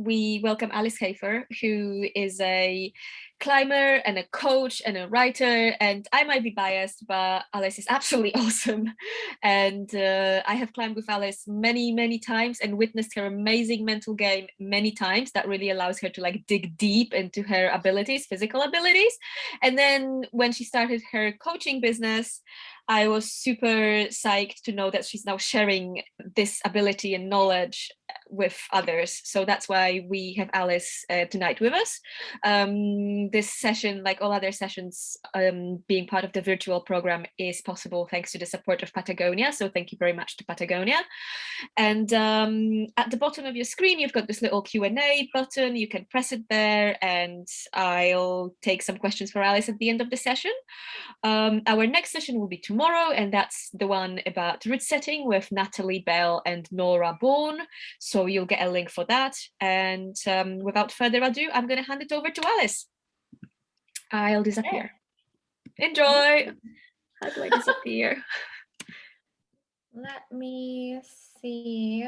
we welcome Alice Hafer, who is a climber and a coach and a writer. And I might be biased, but Alice is absolutely awesome. And I have climbed with Alice many, many times and witnessed her amazing mental game many times. That really allows her to like dig deep into her abilities, physical abilities. And then when she started her coaching business, I was super psyched to know that she's now sharing this ability and knowledge with others. So that's why we have Alice tonight with us. This session, like all other sessions, being part of the virtual program is possible thanks to the support of Patagonia. So thank you very much to Patagonia. And at the bottom of your screen, you've got this little Q&A button. You can press it there and I'll take some questions for Alice at the end of the session. Our next session will be tomorrow, and that's the one about route setting with Natalie Bell and Nora Bourne. So you'll get a link for that. And without further ado, I'm going to hand it over to Alice. I'll disappear. Enjoy. How do I disappear? Let me see.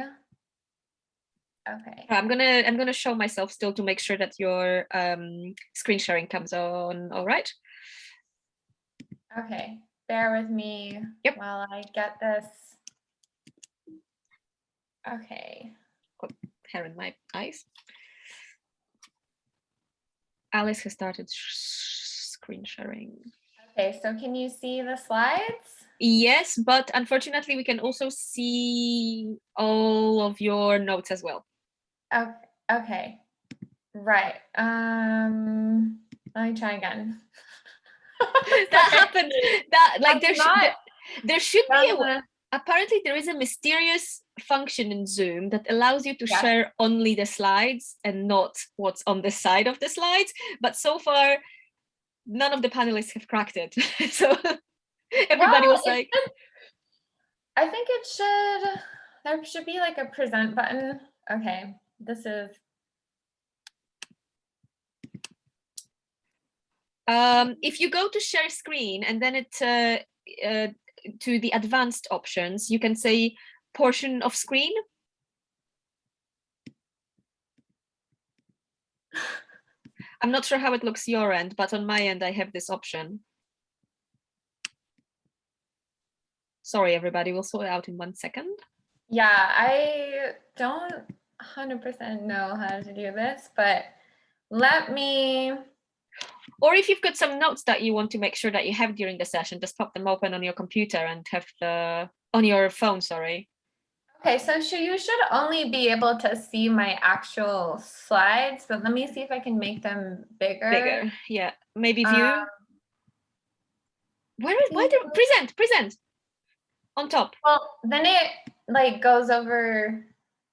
Okay. I'm gonna show myself still to make sure that your screen sharing comes on. All right. Okay. Bear with me while I get this. Okay. Got hair in my eyes. Alice has started screen sharing. Okay, so can you see the slides? Yes, but unfortunately we can also see all of your notes as well. Okay. Right. Let me try again. That happened. That like there should be apparently there is a mysterious function in Zoom that allows you to share only the slides and not what's on the side of the slides. But so far, none of the panelists have cracked it. So everybody was like, I think there should be like a present button. Okay, this is. If you go to share screen and then it to the advanced options, you can say portion of screen. I'm not sure how it looks your end, but on my end, I have this option. Sorry, everybody, we'll sort it out in 1 second. Yeah, I don't 100% know how to do this, but let me. Or if you've got some notes that you want to make sure that you have during the session, just pop them open on your computer and have on your phone, sorry. Okay, so you should only be able to see my actual slides, but let me see if I can make them bigger. Bigger, yeah. Maybe view. Why present on top? Well, then it like goes over.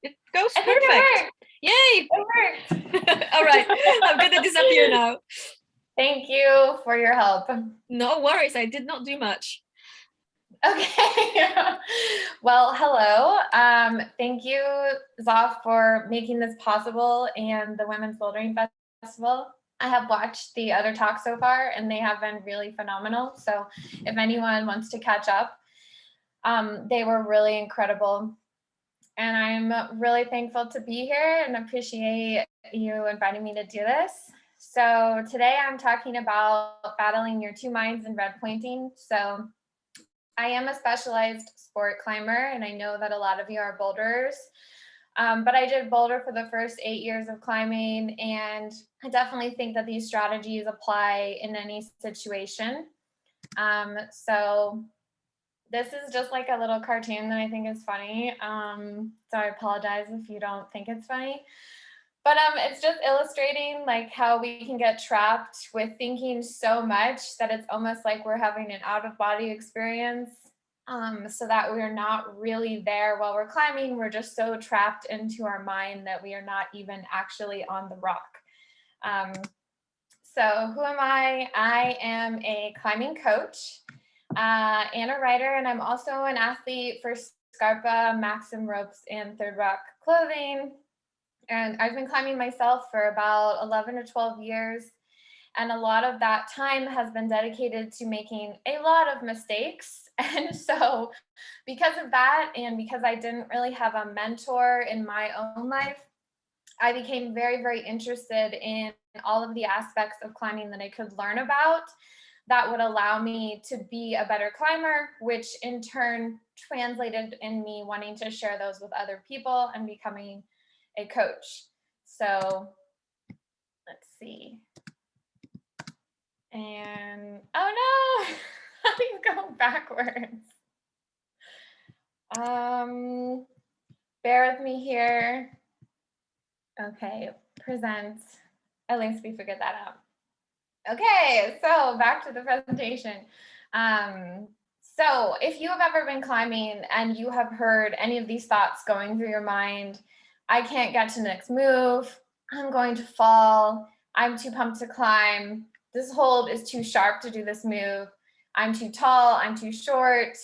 It goes perfect. Yay! It worked. All right, I'm gonna disappear now. Thank you for your help. No worries, I did not do much. Okay. Well, hello. Thank you, Zoff, for making this possible and the Women's Bouldering Festival. I have watched the other talks so far and they have been really phenomenal. So if anyone wants to catch up, they were really incredible. And I'm really thankful to be here and appreciate you inviting me to do this. So today I'm talking about battling your two minds in redpointing. So I am a specialized sport climber, and I know that a lot of you are boulders, but I did boulder for the first 8 years of climbing, and I definitely think that these strategies apply in any situation. So this is just like a little cartoon that I think is funny, so I apologize if you don't think it's funny. But it's just illustrating like how we can get trapped with thinking so much that it's almost like we're having an out-of-body experience, so that we're not really there while we're climbing. We're just so trapped into our mind that we are not even actually on the rock. So who am I? I am a climbing coach and a writer, and I'm also an athlete for Scarpa, Maxim Ropes, and Third Rock Clothing. And I've been climbing myself for about 11 or 12 years. And a lot of that time has been dedicated to making a lot of mistakes. And so because of that, and because I didn't really have a mentor in my own life, I became very, very interested in all of the aspects of climbing that I could learn about that would allow me to be a better climber, which in turn translated in me wanting to share those with other people and becoming a coach. So let's see. And oh no, I'm going backwards. Bear with me here. Okay, present. At least we figured that out. Okay, so back to the presentation. So if you have ever been climbing and you have heard any of these thoughts going through your mind, I can't get to the next move, I'm going to fall, I'm too pumped to climb, this hold is too sharp to do this move, I'm too tall, I'm too short,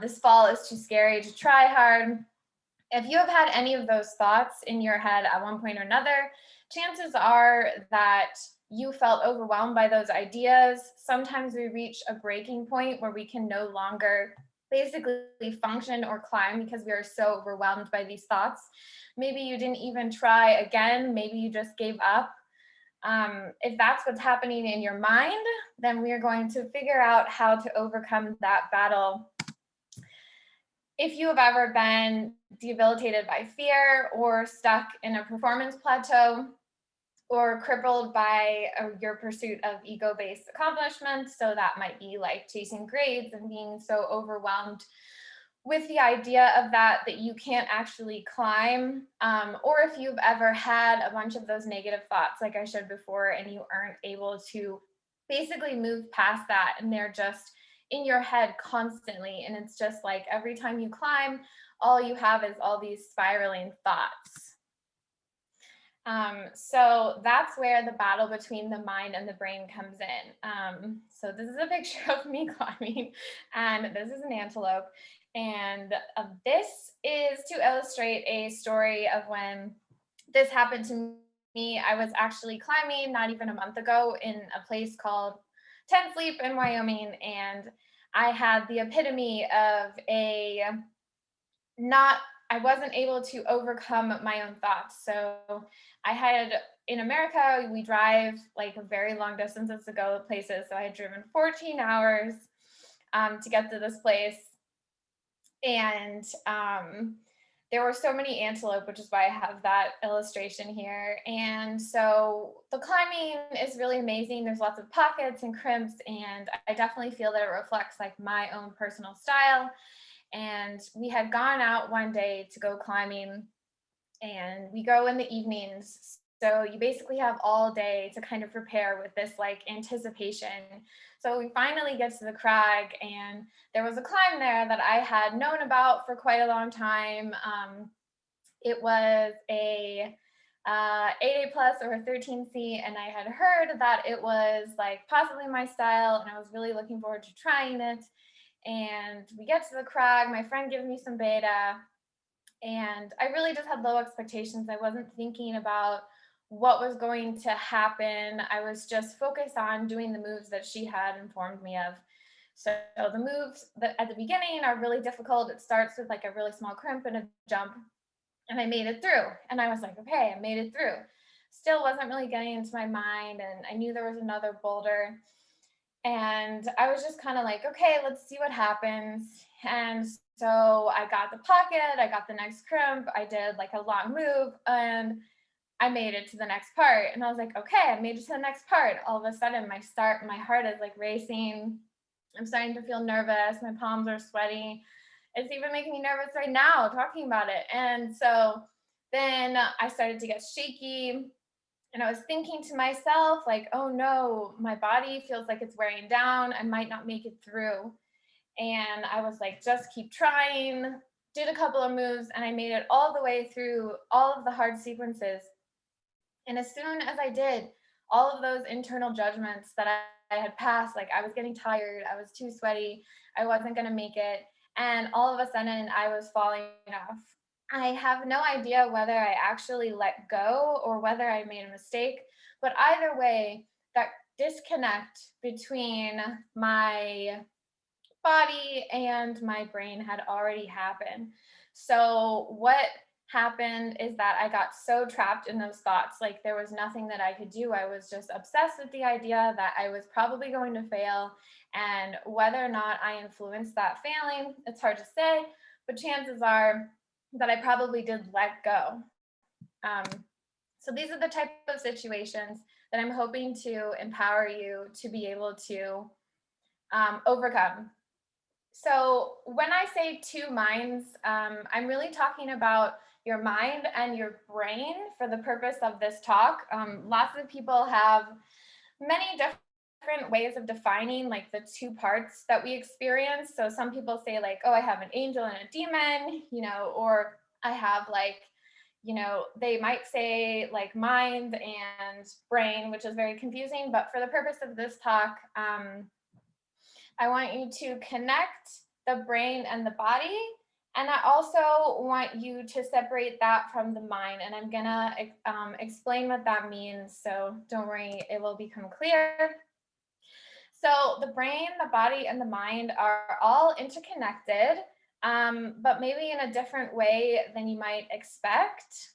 this fall is too scary to try hard. If you have had any of those thoughts in your head at one point or another, chances are that you felt overwhelmed by those ideas. Sometimes we reach a breaking point where we can no longer basically function or climb because we are so overwhelmed by these thoughts. Maybe you didn't even try again. Maybe you just gave up. If that's what's happening in your mind, then we are going to figure out how to overcome that battle. If you have ever been debilitated by fear or stuck in a performance plateau or crippled by your pursuit of ego-based accomplishments, so that might be like chasing grades and being so overwhelmed with the idea of that you can't actually climb, or if you've ever had a bunch of those negative thoughts like I showed before and you aren't able to basically move past that and they're just in your head constantly, and it's just like every time you climb all you have is all these spiraling thoughts. So that's where the battle between the mind and the brain comes in. So this is a picture of me climbing, and this is an antelope. And this is to illustrate a story of when this happened to me. I was actually climbing not even a month ago in a place called Tent Sleep in Wyoming, and I had the epitome of I wasn't able to overcome my own thoughts. So I had, in America, we drive like very long distances to go to places. So I had driven 14 hours to get to this place. And there were so many antelope, which is why I have that illustration here. And so the climbing is really amazing. There's lots of pockets and crimps, and I definitely feel that it reflects like my own personal style. And we had gone out one day to go climbing, and we go in the evenings. So you basically have all day to kind of prepare with this like anticipation. So we finally get to the crag, and there was a climb there that I had known about for quite a long time. It was a 8A plus or a 13C, and I had heard that it was like possibly my style, and I was really looking forward to trying it. And we get to the crag, my friend gives me some beta, and I really just had low expectations. I wasn't thinking about what was going to happen. I was just focused on doing the moves that she had informed me of. So the moves at the beginning are really difficult. It starts with like a really small crimp and a jump, and I made it through. And I was like, okay, I made it through. Still wasn't really getting into my mind, and I knew there was another boulder. And I was just kind of like, okay, let's see what happens. And so I got the pocket, I got the next crimp, I did like a long move, and I made it to the next part. And I was like, okay, I made it to the next part. All of a sudden, my heart is like racing. I'm starting to feel nervous. My palms are sweaty. It's even making me nervous right now talking about it. And so then I started to get shaky. And I was thinking to myself, like, oh no, my body feels like it's wearing down. I might not make it through. And I was like, just keep trying, did a couple of moves, and I made it all the way through all of the hard sequences. And as soon as I did, all of those internal judgments that I had passed, like I was getting tired, I was too sweaty, I wasn't going to make it. And all of a sudden, I was falling off. I have no idea whether I actually let go or whether I made a mistake, but either way, that disconnect between my body and my brain had already happened. So what happened is that I got so trapped in those thoughts. Like there was nothing that I could do. I was just obsessed with the idea that I was probably going to fail. And whether or not I influenced that failing, it's hard to say, but chances are that I probably did let go. So these are the type of situations that I'm hoping to empower you to be able to overcome. So when I say two minds, I'm really talking about your mind and your brain for the purpose of this talk. Lots of people have many different ways of defining like the two parts that we experience. So some people say like, oh, I have an angel and a demon, or I have like, they might say like mind and brain, which is very confusing. But for the purpose of this talk, I want you to connect the brain and the body. And I also want you to separate that from the mind. And I'm gonna explain what that means. So don't worry, it will become clear. So the brain, the body, and the mind are all interconnected, but maybe in a different way than you might expect.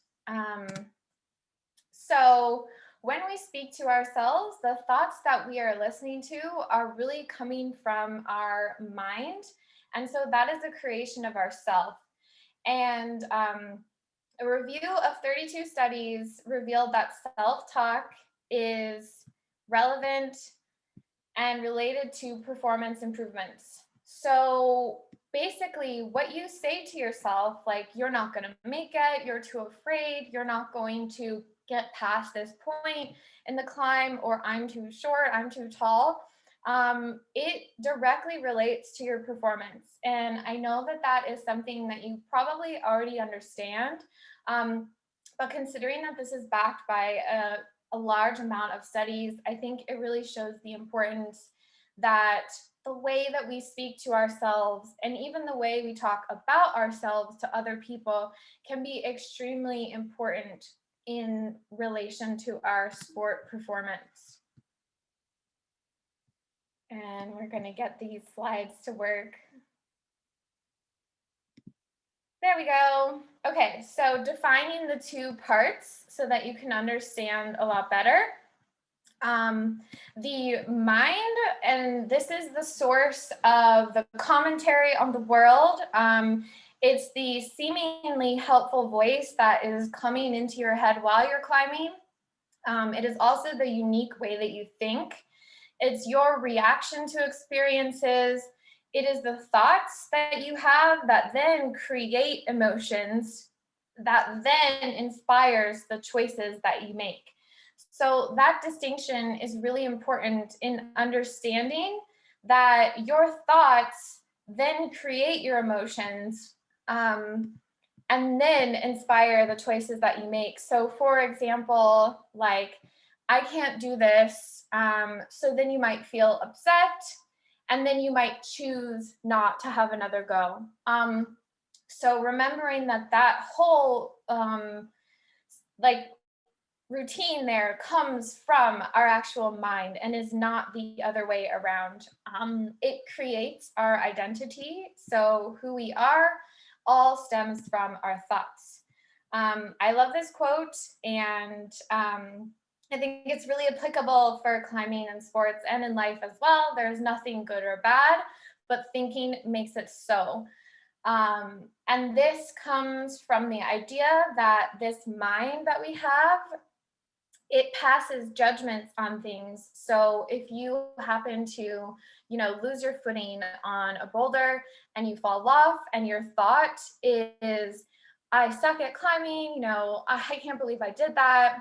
So when we speak to ourselves, the thoughts that we are listening to are really coming from our mind. And so that is a creation of ourself. And a review of 32 studies revealed that self-talk is relevant and related to performance improvements. So basically, what you say to yourself, like you're not going to make it, you're too afraid, you're not going to get past this point in the climb, or I'm too short, I'm too tall, it directly relates to your performance. And I know that that is something that you probably already understand, but considering that this is backed by a large amount of studies, I think it really shows the importance that the way that we speak to ourselves and even the way we talk about ourselves to other people can be extremely important in relation to our sport performance. And we're going to get these slides to work. There we go. Okay, so defining the two parts so that you can understand a lot better. The mind, and this is the source of the commentary on the world. It's the seemingly helpful voice that is coming into your head while you're climbing. It is also the unique way that you think. It's your reaction to experiences. It is the thoughts that you have that then create emotions that then inspires the choices that you make. So that distinction is really important in understanding that your thoughts then create your emotions, and then inspire the choices that you make. So for example, like, I can't do this. So then you might feel upset, and then you might choose not to have another go. So remembering that that whole like routine there comes from our actual mind and is not the other way around. It creates our identity. So who we are all stems from our thoughts. I love this quote, and I think it's really applicable for climbing and sports and in life as well. There's nothing good or bad, but thinking makes it so. And this comes from the idea that this mind that we have, it passes judgments on things. So if you happen to, lose your footing on a boulder and you fall off, and your thought is, I suck at climbing, I can't believe I did that,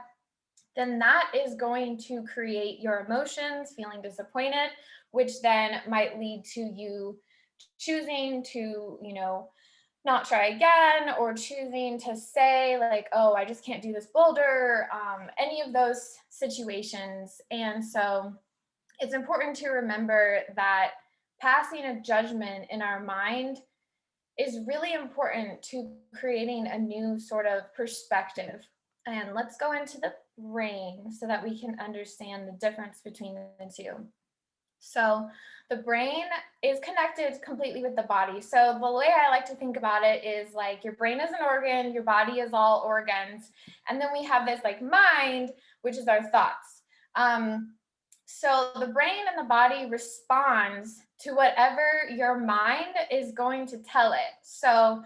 then that is going to create your emotions, feeling disappointed, which then might lead to you choosing to, not try again, or choosing to say like, oh, I just can't do this boulder, any of those situations. And so it's important to remember that passing a judgment in our mind is really important to creating a new sort of perspective. And let's go into the brain so that we can understand the difference between the two. So the brain is connected completely with the body. So the way I like to think about it is like your brain is an organ, your body is all organs. And then we have this like mind, which is our thoughts. So the brain and the body responds to whatever your mind is going to tell it. So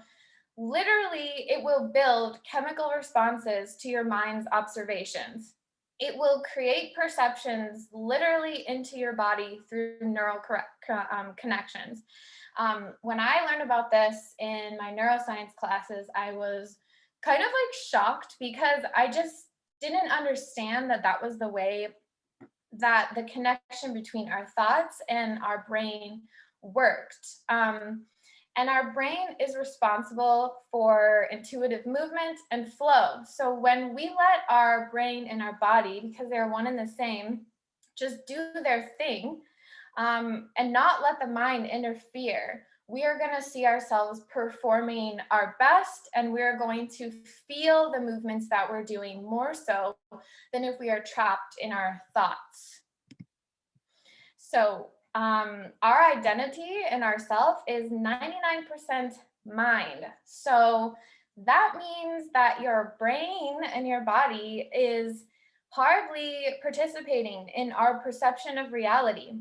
literally, it will build chemical responses to your mind's observations. It will create perceptions literally into your body through neural connections. When I learned about this in my neuroscience classes, I was kind of like shocked because I just didn't understand that that was the way that the connection between our thoughts and our brain worked. And our brain is responsible for intuitive movement and flow. So when we let our brain and our body, because they're one and the same, just do their thing, and not let the mind interfere, we are going to see ourselves performing our best, and we're going to feel the movements that we're doing more so than if we are trapped in our thoughts. So our identity and ourself is 99% mind. So that means that your brain and your body is hardly participating in our perception of reality.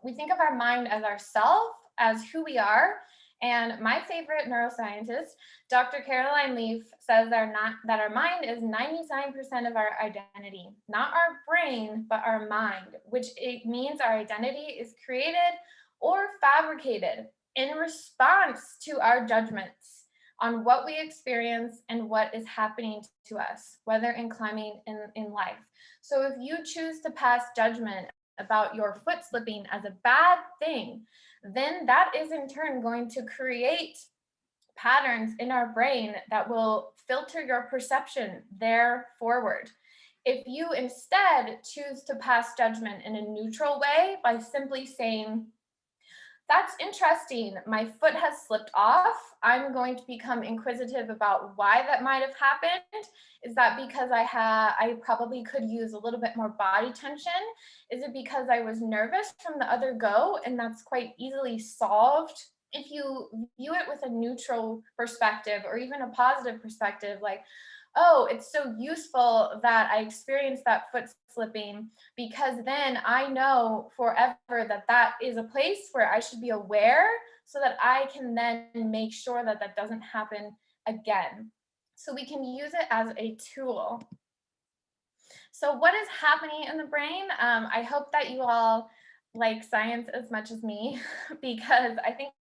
We think of our mind as ourself, as who we are. And my favorite neuroscientist, Dr. Caroline Leaf, says that our mind is 99% of our identity, not our brain, but our mind, which it means our identity is created or fabricated in response to our judgments on what we experience and what is happening to us, whether in climbing in life. So if you choose to pass judgment about your foot slipping as a bad thing, then that is in turn going to create patterns in our brain that will filter your perception there forward. If you instead choose to pass judgment in a neutral way by simply saying, that's interesting, my foot has slipped off, I'm going to become inquisitive about why that might have happened. Is that because I probably could use a little bit more body tension? Is it because I was nervous from the other go? And that's quite easily solved if you view it with a neutral perspective or even a positive perspective, like, oh, it's so useful that I experienced that foot slipping, because then I know forever that that is a place where I should be aware so that I can then make sure that that doesn't happen again. So we can use it as a tool. So what is happening in the brain? I hope that you all like science as much as me, because I think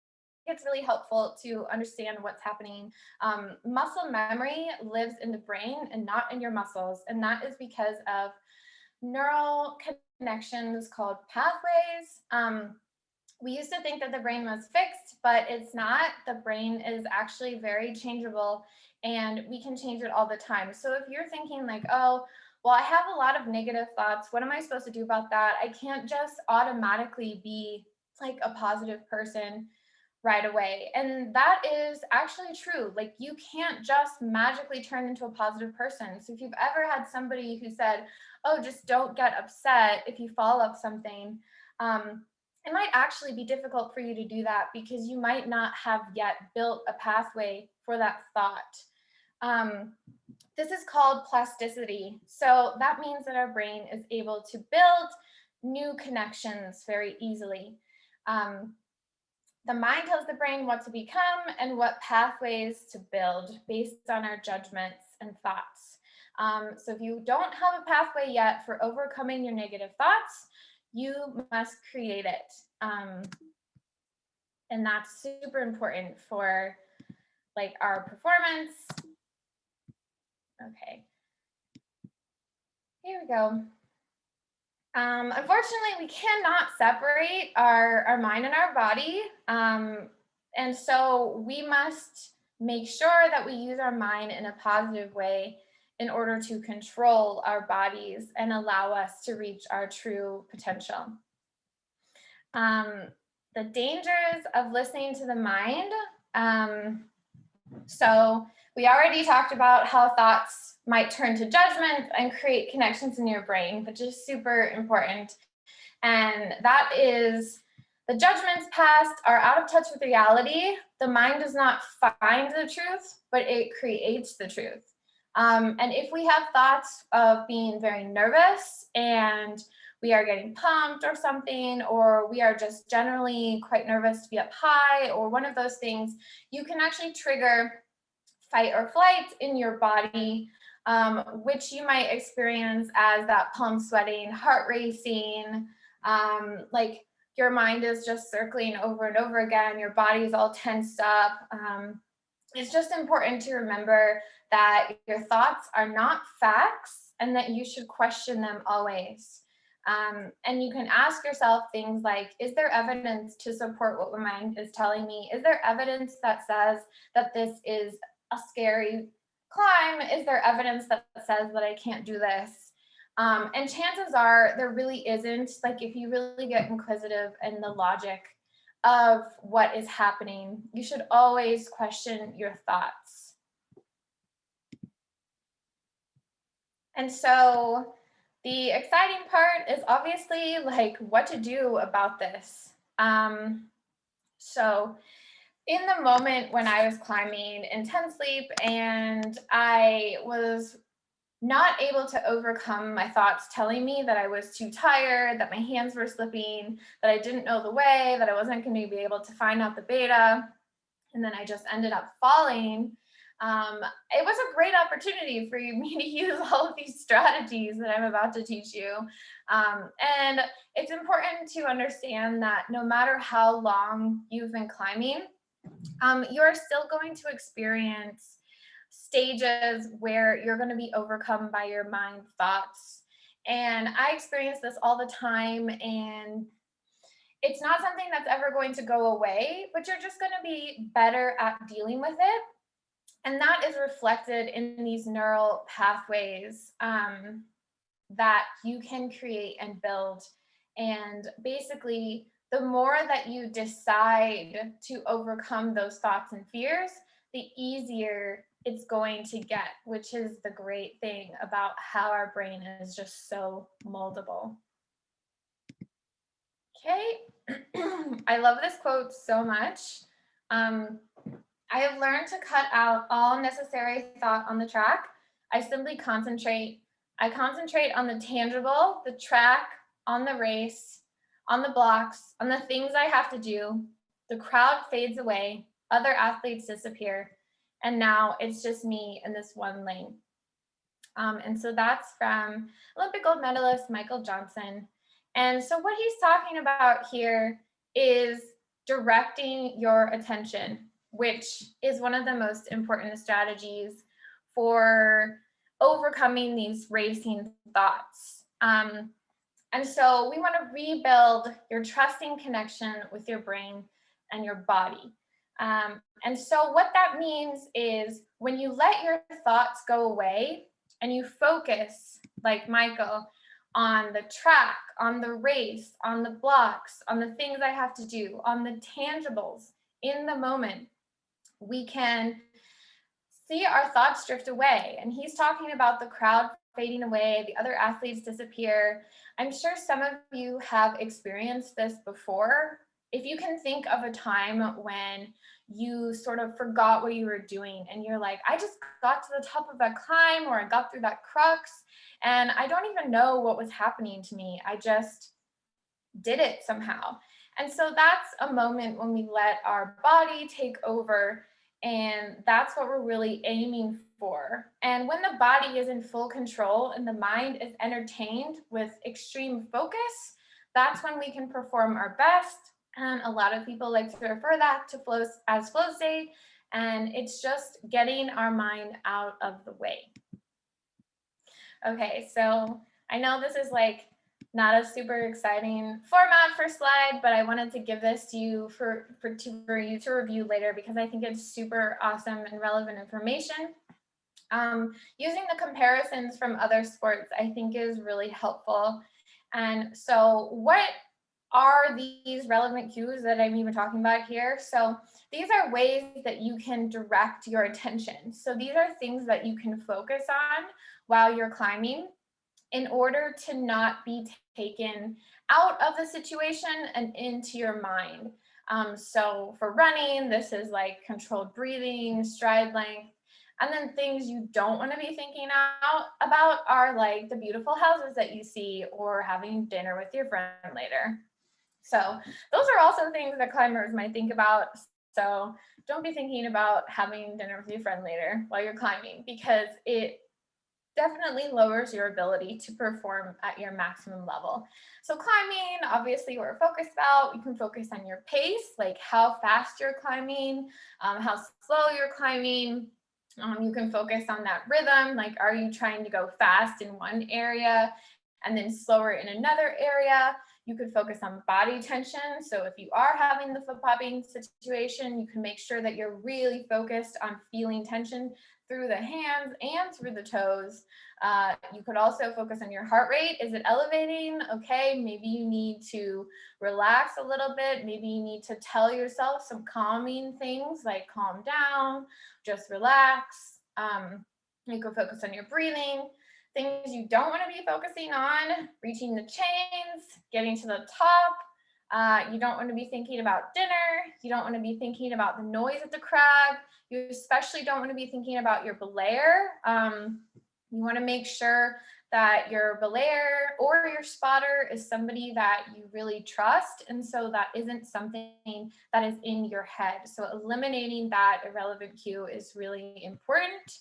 it's really helpful to understand what's happening. Muscle memory lives in the brain and not in your muscles. And that is because of neural connections called pathways. We used to think that the brain was fixed, but it's not. The brain is actually very changeable and we can change it all the time. So if you're thinking like, oh, well, I have a lot of negative thoughts, what am I supposed to do about that? I can't just automatically be like a positive person right away. And that is actually true. Like, you can't just magically turn into a positive person. So if you've ever had somebody who said, oh, just don't get upset if you fall off something, it might actually be difficult for you to do that because you might not have yet built a pathway for that thought. This is called plasticity. So that means that our brain is able to build new connections very easily. The mind tells the brain what to become and what pathways to build based on our judgments and thoughts. So if you don't have a pathway yet for overcoming your negative thoughts, you must create it. And that's super important for like our performance. Okay, here we go. Unfortunately, we cannot separate our mind and our body. And so we must make sure that we use our mind in a positive way in order to control our bodies and allow us to reach our true potential. The dangers of listening to the mind. So we already talked about how thoughts might turn to judgment and create connections in your brain, which is super important. And that is, the judgments passed are out of touch with reality. The mind does not find the truth, but it creates the truth. And if we have thoughts of being very nervous and we are getting pumped or something, or we are just generally quite nervous to be up high, or one of those things, you can actually trigger fight or flight in your body, which you might experience as that palm sweating, heart racing, like your mind is just circling over and over again, your body is all tensed up. It's just important to remember that your thoughts are not facts and that you should question them always. And you can ask yourself things like, is there evidence to support what my mind is telling me? Is there evidence that says that this is a scary climb? Is there evidence that says that I can't do this? And chances are there really isn't. Like, if you really get inquisitive in the logic of what is happening, you should always question your thoughts. And so the exciting part is obviously like what to do about this. So in the moment when I was climbing intense sleep and I was not able to overcome my thoughts telling me that I was too tired, that my hands were slipping, that I didn't know the way, that I wasn't going to be able to find out the beta, and then I just ended up falling. It was a great opportunity for me to use all of these strategies that I'm about to teach you. And it's important to understand that no matter how long you've been climbing, you're still going to experience stages where you're going to be overcome by your mind thoughts. And I experience this all the time, and it's not something that's ever going to go away, but you're just going to be better at dealing with it. And that is reflected in these neural pathways that you can create and build. And basically, the more that you decide to overcome those thoughts and fears, the easier it's going to get, which is the great thing about how our brain is just so moldable. Okay, I love this quote so much. I have learned to cut out all unnecessary thought on the track. I simply concentrate. I concentrate on the tangible, the track, on the race, on the blocks, on the things I have to do. The crowd fades away. Other athletes disappear. And now it's just me in this one lane. And so that's from Olympic gold medalist Michael Johnson. And so what he's talking about here is directing your attention, which is one of the most important strategies for overcoming these racing thoughts. And so we want to rebuild your trusting connection with your brain and your body. And so what that means is when you let your thoughts go away and you focus, like Michael, on the track, on the race, on the blocks, on the things I have to do, on the tangibles in the moment, we can see our thoughts drift away. And he's talking about the crowd fading away, the other athletes disappear. I'm sure some of you have experienced this before. If you can think of a time when you sort of forgot what you were doing and you're like, I just got to the top of that climb, or I got through that crux and I don't even know what was happening to me. I just did it somehow. And so that's a moment when we let our body take over, and that's what we're really aiming for. And when the body is in full control and the mind is entertained with extreme focus, that's when we can perform our best. And a lot of people like to refer that to flow state, and it's just getting our mind out of the way. Okay, so I know this is like not a super exciting format for slide, but I wanted to give this to you for you to review later because I think it's super awesome and relevant information. Using the comparisons from other sports, I think, is really helpful. And so what are these relevant cues that I'm even talking about here? So these are ways that you can direct your attention. So these are things that you can focus on while you're climbing. in order to not be taken out of the situation and into your mind. So for running, this is like controlled breathing, stride length. And then things you don't want to be thinking about are like the beautiful houses that you see or having dinner with your friend later. So those are also things that climbers might think about. So don't be thinking about having dinner with your friend later while you're climbing, because it definitely lowers your ability to perform at your maximum level. So climbing, obviously we're focused about, you can focus on your pace, like how fast you're climbing, how slow you're climbing. You can focus on that rhythm, like are you trying to go fast in one area and then slower in another area? You could focus on body tension. So if you are having the foot popping situation, you can make sure that you're really focused on feeling tension through the hands and through the toes. You could also focus on your heart rate. Is it elevating? Okay, maybe you need to relax a little bit. Maybe you need to tell yourself some calming things like calm down, just relax. You could focus on your breathing. Things you don't want to be focusing on: reaching the chains, getting to the top. You don't want to be thinking about dinner. You don't want to be thinking about the noise at the crag. You especially don't want to be thinking about your belayer. You want to make sure that your belayer or your spotter is somebody that you really trust, and so that isn't something that is in your head. So eliminating that irrelevant cue is really important.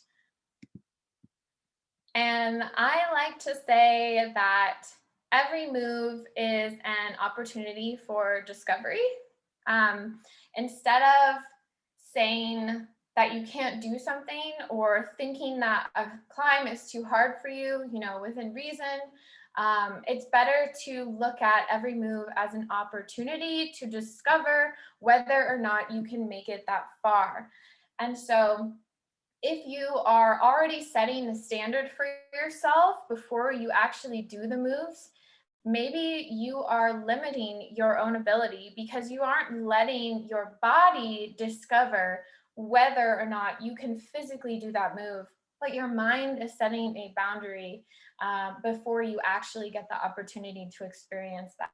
And I like to say that every move is an opportunity for discovery. Instead of saying that you can't do something or thinking that a climb is too hard for you, within reason, it's better to look at every move as an opportunity to discover whether or not you can make it that far. And so if you are already setting the standard for yourself before you actually do the moves, maybe you are limiting your own ability because you aren't letting your body discover whether or not you can physically do that move, but your mind is setting a boundary before you actually get the opportunity to experience that.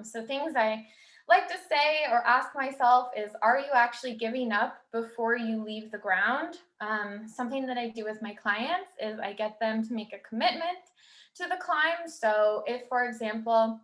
So things I like to say or ask myself is, are you actually giving up before you leave the ground? Something that I do with my clients is I get them to make a commitment to the climb. So if, for example,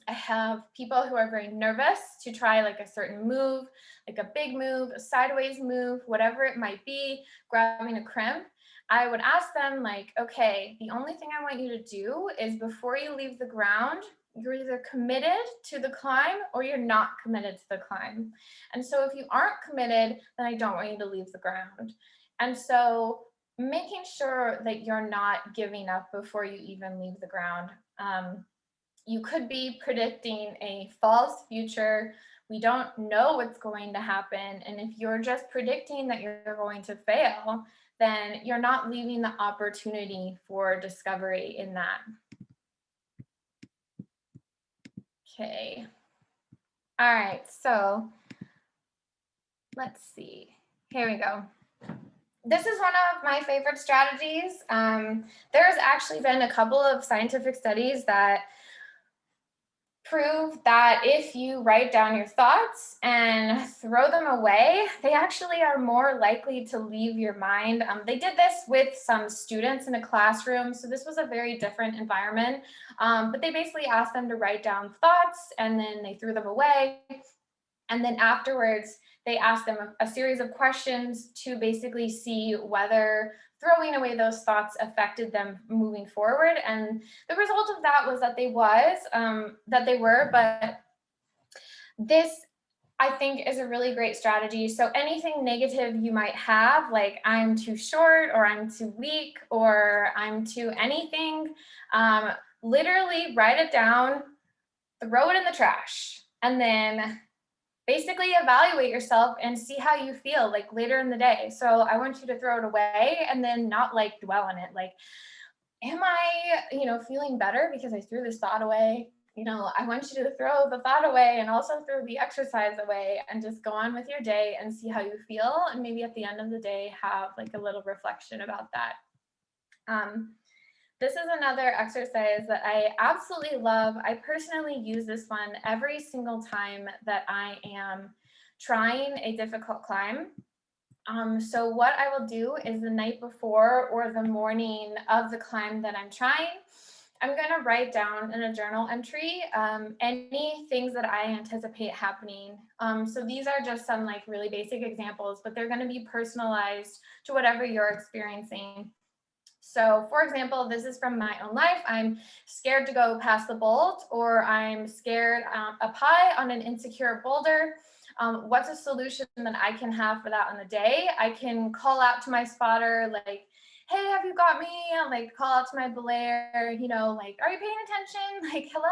I have people who are very nervous to try like a certain move, like a big move, a sideways move, whatever it might be, grabbing a crimp, I would ask them like, okay, the only thing I want you to do is before you leave the ground, you're either committed to the climb or you're not committed to the climb. And so if you aren't committed, then I don't want you to leave the ground. And so making sure that you're not giving up before you even leave the ground. You could be predicting a false future. We don't know what's going to happen. And if you're just predicting that you're going to fail, then you're not leaving the opportunity for discovery in that. Okay. All right, so let's see. Here we go. This is one of my favorite strategies. There's actually been a couple of scientific studies that prove that if you write down your thoughts and throw them away, they actually are more likely to leave your mind. They did this with some students in a classroom, so this was a very different environment, but they basically asked them to write down thoughts and then they threw them away. And then afterwards, they asked them a series of questions to basically see whether throwing away those thoughts affected them moving forward. And the result of that was that they were, but this, I think, is a really great strategy. So anything negative you might have, like I'm too short or I'm too weak or I'm too anything, literally write it down, throw it in the trash, and then basically evaluate yourself and see how you feel like later in the day. So I want you to throw it away and then not like dwell on it. Like, am I, feeling better because I threw this thought away? I want you to throw the thought away and also throw the exercise away and just go on with your day and see how you feel. And maybe at the end of the day, have like a little reflection about that. This is another exercise that I absolutely love. I personally use this one every single time that I am trying a difficult climb. So what I will do is the night before or the morning of the climb that I'm trying, I'm going to write down in a journal entry any things that I anticipate happening. So these are just some like really basic examples, but they're going to be personalized to whatever you're experiencing. So for example, this is from my own life. I'm scared to go past the bolt, or I'm scared up high on an insecure boulder. What's a solution that I can have for that on the day? I can call out to my spotter, like, hey, have you got me? I'll like call out to my belayer, you know, like, are you paying attention? Like, hello.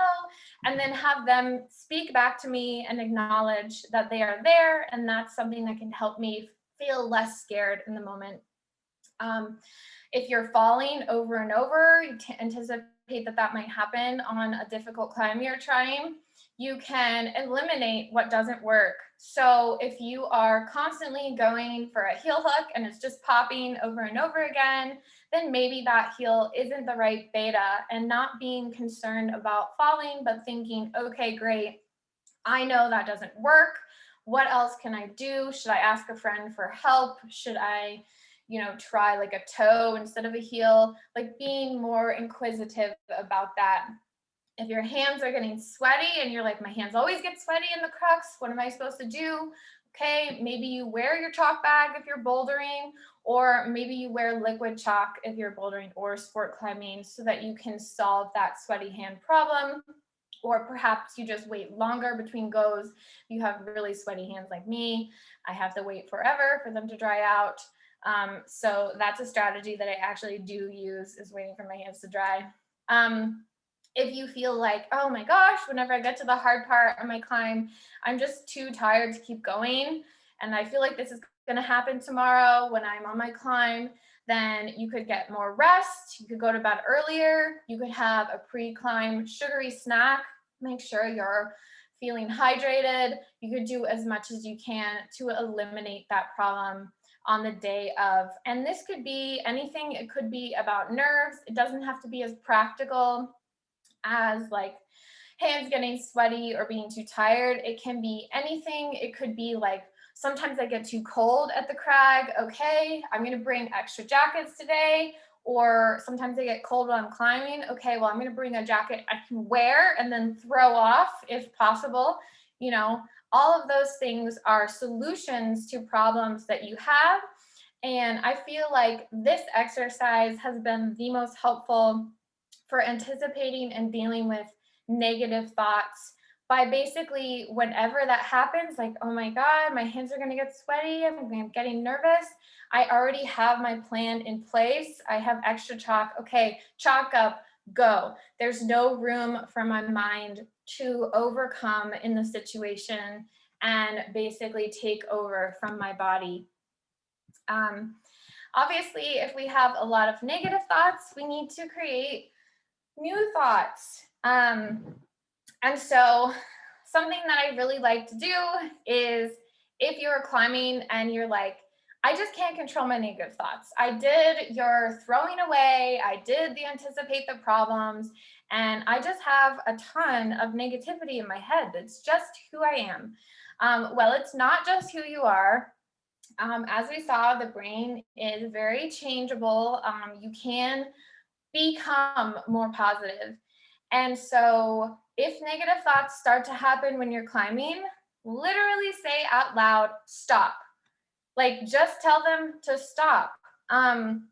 And then have them speak back to me and acknowledge that they are there. And that's something that can help me feel less scared in the moment. If you're falling over and over, you anticipate that that might happen on a difficult climb you're trying, you can eliminate what doesn't work. So if you are constantly going for a heel hook and it's just popping over and over again, then maybe that heel isn't the right beta, and not being concerned about falling, but thinking, okay, great, I know that doesn't work. What else can I do? Should I ask a friend for help? Should I, you know, try like a toe instead of a heel? Like being more inquisitive about that. If your hands are getting sweaty and you're like, my hands always get sweaty in the crux, what am I supposed to do? Okay, maybe you wear your chalk bag if you're bouldering, or maybe you wear liquid chalk if you're bouldering or sport climbing, so that you can solve that sweaty hand problem. Or perhaps you just wait longer between goes. You have really sweaty hands like me. I have to wait forever for them to dry out. So that's a strategy that I actually do use, is waiting for my hands to dry. If you feel like, oh my gosh, whenever I get to the hard part of my climb, I'm just too tired to keep going, and I feel like this is going to happen tomorrow when I'm on my climb, then you could get more rest. You could go to bed earlier. You could have a pre-climb sugary snack. Make sure you're feeling hydrated. You could do as much as you can to eliminate that problem on the day of. And this could be anything. It could be about nerves. It doesn't have to be as practical as like hands getting sweaty or being too tired. It can be anything. It could be like, sometimes I get too cold at the crag. Okay, I'm going to bring extra jackets today. Or sometimes I get cold while I'm climbing. Okay, well, I'm going to bring a jacket I can wear and then throw off if possible. You know, all of those things are solutions to problems that you have. And I feel like this exercise has been the most helpful for anticipating and dealing with negative thoughts, by basically whenever that happens, like, oh my God, my hands are going to get sweaty, I'm getting nervous, I already have my plan in place. I have extra chalk. Okay, chalk up, go. There's no room for my mind to overcome in the situation and basically take over from my body. Obviously, if we have a lot of negative thoughts, we need to create new thoughts. And so something that I really like to do is, if you're climbing and you're like, I just can't control my negative thoughts. I did your throwing away, I did the anticipate the problems, and I just have a ton of negativity in my head. It's just who I am. Well, it's not just who you are. As we saw, the brain is very changeable. You can become more positive. And so if negative thoughts start to happen when you're climbing, literally say out loud, stop. Like, just tell them to stop. And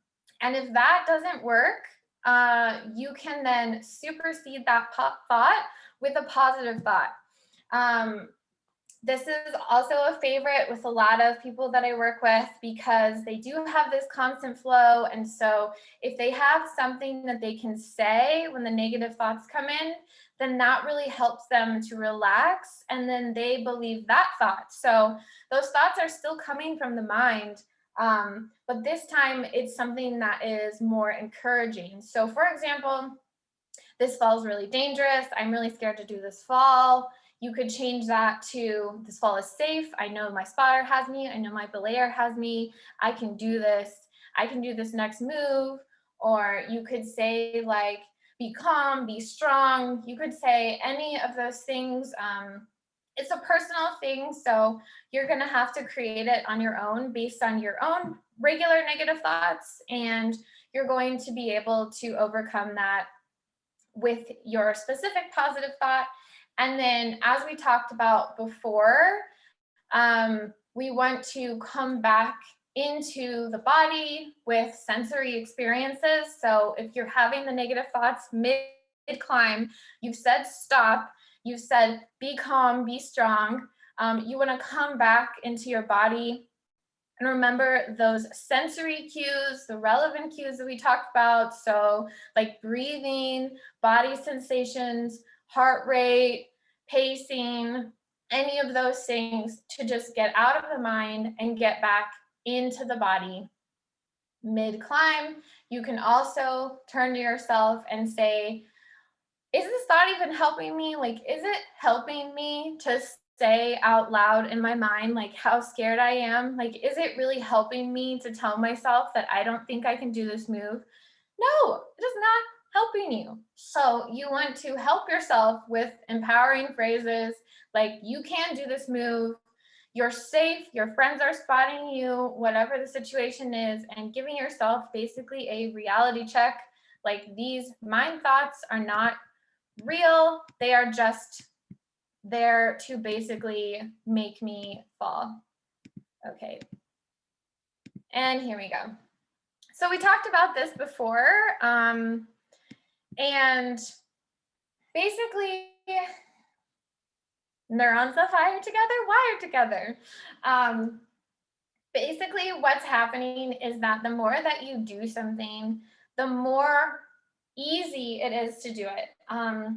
if that doesn't work, you can then supersede that thought with a positive thought. This is also a favorite with a lot of people that I work with, because they do have this constant flow. And so if they have something that they can say when the negative thoughts come in, then that really helps them to relax, and then they believe that thought. So those thoughts are still coming from the mind, but this time it's something that is more encouraging. So for example, this fall is really dangerous. I'm really scared to do this fall. You could change that to, this fall is safe. I know my spotter has me. I know my belayer has me. I can do this. I can do this next move. or you could say like, be calm, be strong. You could say any of those things. It's a personal thing, so you're going to have to create it on your own based on your own regular negative thoughts, and you're going to be able to overcome that with your specific positive thought. And then, as we talked about before, we want to come back into the body with sensory experiences. So if you're having the negative thoughts mid-climb, you've said stop, you've said be calm, be strong. You want to come back into your body and remember those sensory cues, the relevant cues that we talked about. So like breathing, body sensations, heart rate, pacing, any of those things, to just get out of the mind and get back into the body. Mid-climb, you can also turn to yourself and say, is this thought even helping me? Like, is it helping me to say out loud in my mind, like, how scared I am? Like, is it really helping me to tell myself that I don't think I can do this move? No, it is not helping you. So you want to help yourself with empowering phrases like, you can do this move, you're safe, your friends are spotting you, whatever the situation is, and giving yourself basically a reality check. Like, these mind thoughts are not real, they are just there to basically make me fall. Okay, and here we go. So we talked about this before, and basically neurons that fire together wire together. Basically what's happening is that the more that you do something, the more easy it is to do it.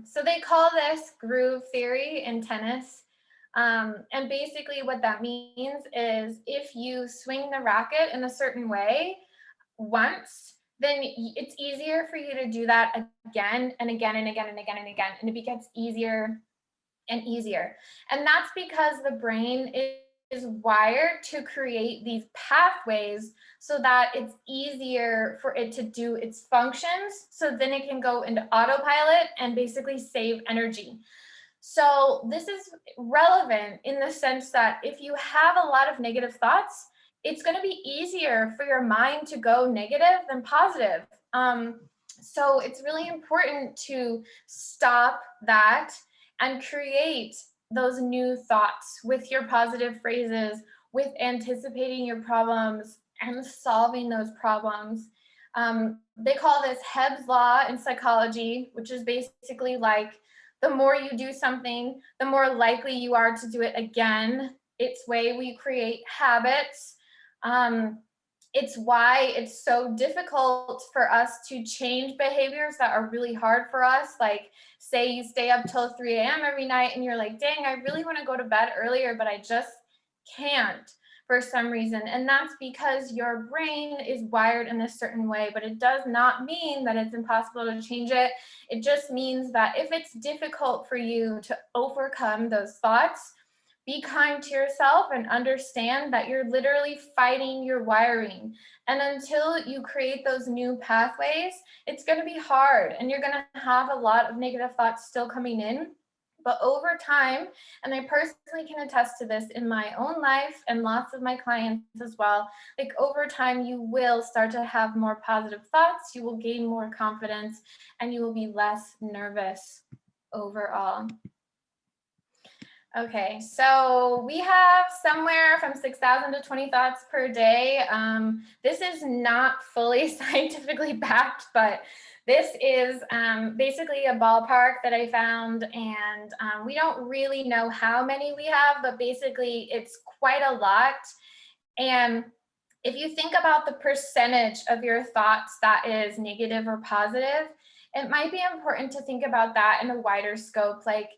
So they call this groove theory in tennis. And basically what that means is if you swing the racket in a certain way once, then it's easier for you to do that again and again and again and again and again. And it gets easier and easier. And that's because the brain is wired to create these pathways so that it's easier for it to do its functions. So then it can go into autopilot and basically save energy. So this is relevant in the sense that if you have a lot of negative thoughts, it's going to be easier for your mind to go negative than positive. So it's really important to stop that and create those new thoughts with your positive phrases, with anticipating your problems and solving those problems. They call this Hebb's Law in psychology, which is basically like the more you do something, the more likely you are to do it again. It's way we create habits. It's why it's so difficult for us to change behaviors that are really hard for us. Like, say you stay up till 3 a.m. every night and you're like, dang, I really want to go to bed earlier, but I just can't for some reason. And that's because your brain is wired in a certain way, but it does not mean that it's impossible to change it. It just means that if it's difficult for you to overcome those thoughts, be kind to yourself and understand that you're literally fighting your wiring. And until you create those new pathways, it's going to be hard and you're going to have a lot of negative thoughts still coming in. But over time, and I personally can attest to this in my own life and lots of my clients as well, like over time, you will start to have more positive thoughts, you will gain more confidence, and you will be less nervous overall. Okay, so we have somewhere from 6,000 to 20 thoughts per day. This is not fully scientifically backed, but this is basically a ballpark that I found, and we don't really know how many we have, but basically it's quite a lot. And if you think about the percentage of your thoughts that is negative or positive, it might be important to think about that in a wider scope. Like,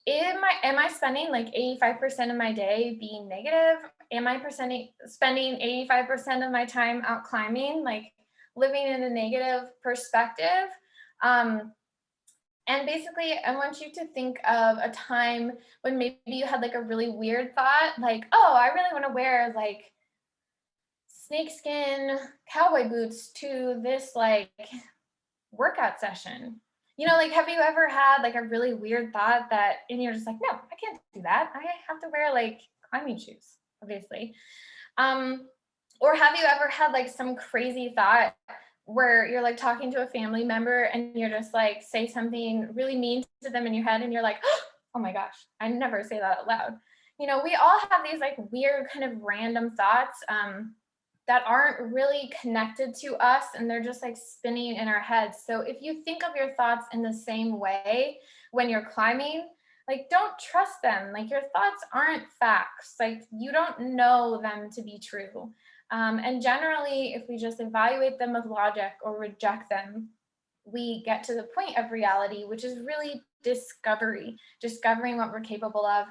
am I spending like 85% of my day being negative? Am I spending 85% of my time out climbing, like living in a negative perspective? And basically, I want you to think of a time when maybe you had like a really weird thought, like, oh, I really want to wear like snakeskin cowboy boots to this like workout session? You know, like, have you ever had like a really weird thought that, and you're just like, no, I can't do that. I have to wear like climbing shoes, obviously. Or have you ever had like some crazy thought where you're like talking to a family member and you're just like say something really mean to them in your head and you're like, oh my gosh, I never say that out loud. You know, we all have these like weird kind of random thoughts that aren't really connected to us, and they're just like spinning in our heads. So if you think of your thoughts in the same way when you're climbing, like, don't trust them. Like, your thoughts aren't facts. Like, you don't know them to be true. And generally, if we just evaluate them with logic or reject them, we get to the point of reality, which is really discovering what we're capable of.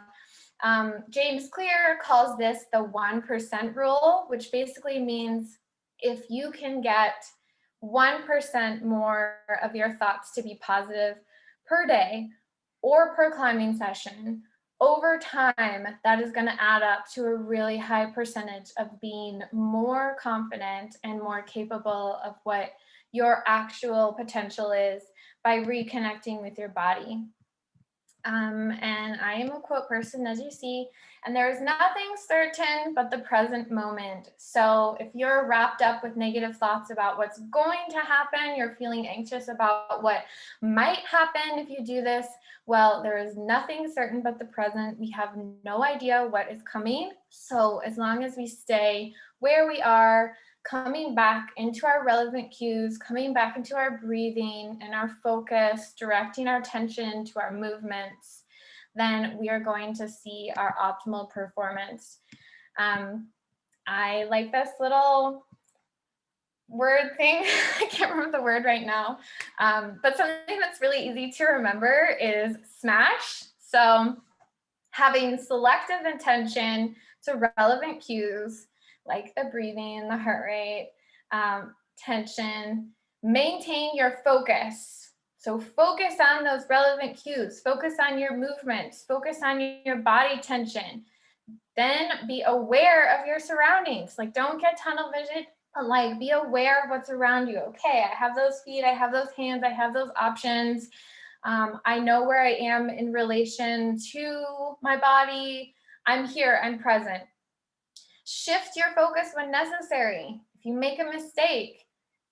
James Clear calls this the 1% rule, which basically means if you can get 1% more of your thoughts to be positive per day or per climbing session, over time, that is going to add up to a really high percentage of being more confident and more capable of what your actual potential is by reconnecting with your body. And I am a quote person, as you see, and there is nothing certain but the present moment. So if you're wrapped up with negative thoughts about what's going to happen, you're feeling anxious about what might happen if you do this, well, there is nothing certain but the present. We have no idea what is coming. So as long as we stay where we are, coming back into our relevant cues, coming back into our breathing and our focus, directing our attention to our movements, then we are going to see our optimal performance. I like this little word thing. I can't remember the word right now, but something that's really easy to remember is SMASH. So having selective attention to relevant cues, like the breathing, the heart rate, tension, maintain your focus. So focus on those relevant cues, focus on your movements, focus on your body tension. Then be aware of your surroundings. Like, don't get tunnel vision, but like, be aware of what's around you. Okay, I have those feet, I have those hands, I have those options. I know where I am in relation to my body. I'm here, I'm present. Shift your focus when necessary. If you make a mistake,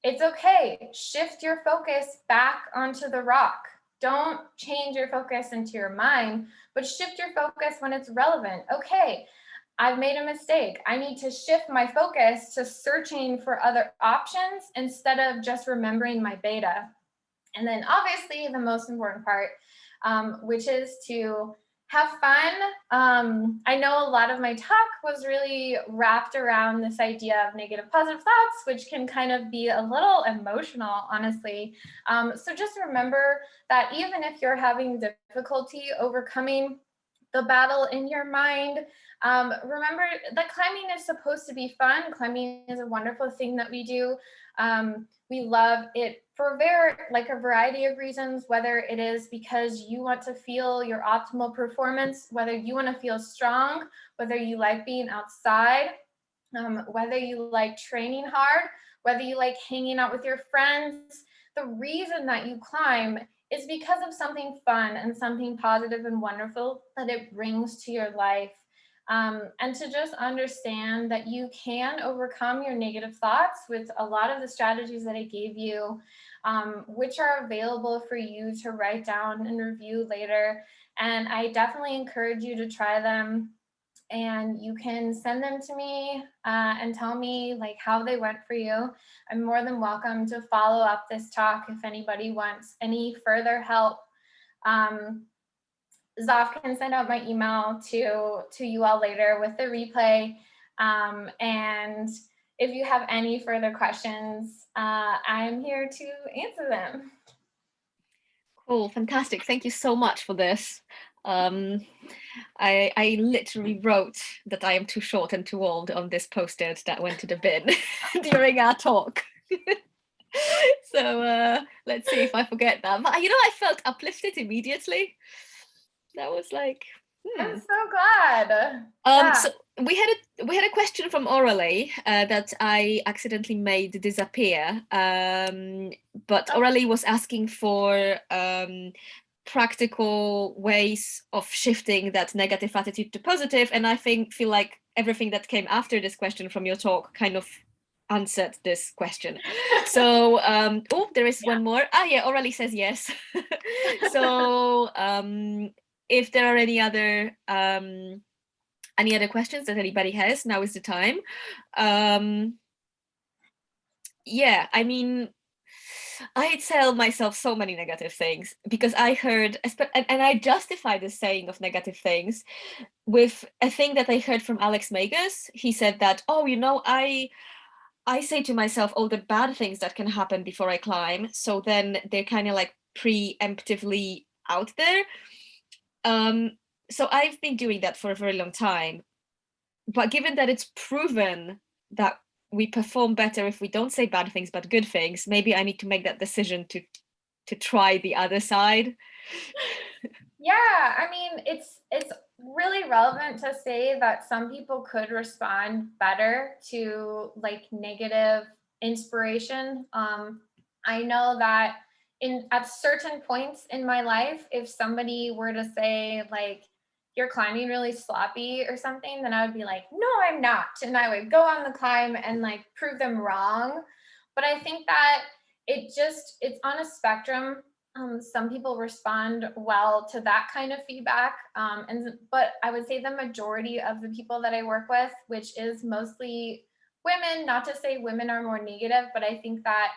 it's okay. Shift your focus back onto the rock. Don't change your focus into your mind, but shift your focus when it's relevant. Okay, I've made a mistake. I need to shift my focus to searching for other options instead of just remembering my beta. And then obviously the most important part, which is to have fun. I know a lot of my talk was really wrapped around this idea of negative positive thoughts, which can kind of be a little emotional, honestly. So just remember that even if you're having difficulty overcoming the battle in your mind, remember that climbing is supposed to be fun. Climbing is a wonderful thing that we do. We love it for a variety of reasons, whether it is because you want to feel your optimal performance, whether you want to feel strong, whether you like being outside, whether you like training hard, whether you like hanging out with your friends. The reason that you climb is because of something fun and something positive and wonderful that it brings to your life. And to just understand that you can overcome your negative thoughts with a lot of the strategies that I gave you, which are available for you to write down and review later. And I definitely encourage you to try them. And you can send them to me and tell me like how they went for you. I'm more than welcome to follow up this talk if anybody wants any further help. Zoff can send out my email to you all later with the replay. And if you have any further questions, I'm here to answer them. Cool, fantastic. Thank you so much for this. I literally wrote that I am too short and too old on this post-it that went to the bin during our talk. So let's see if I forget that. But I felt uplifted immediately. That was like, I'm so glad. So we had a question from Aurelie that I accidentally made disappear. But Aurelie was asking for practical ways of shifting that negative attitude to positive, and I feel like everything that came after this question from your talk kind of answered this question. So there is one more. Aurelie says yes. So if there are any other questions that anybody has, now is the time. I mean, I tell myself so many negative things because I heard, and I justify the saying of negative things with a thing that I heard from Alex Magus. He said that, I say to myself all the bad things that can happen before I climb, so then they're kind of like preemptively out there. So I've been doing that for a very long time. But given that it's proven that we perform better if we don't say bad things but good things, maybe I need to make that decision to try the other side. Yeah, I mean, it's really relevant to say that some people could respond better to like negative inspiration. I know that at certain points in my life, if somebody were to say like, you're climbing really sloppy or something, then I would be like, no, I'm not. And I would go on the climb and like prove them wrong. But I think that it's on a spectrum. Some people respond well to that kind of feedback. But I would say the majority of the people that I work with, which is mostly women, not to say women are more negative, but I think that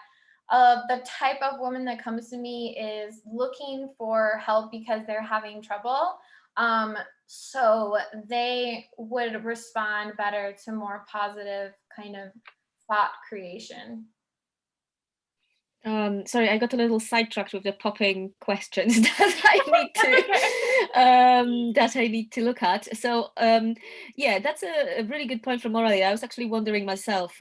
the type of woman that comes to me is looking for help because they're having trouble. So they would respond better to more positive kind of thought creation. Sorry, I got a little sidetracked with the popping questions that I need to look at. So that's a really good point from Aurelia. I was actually wondering myself,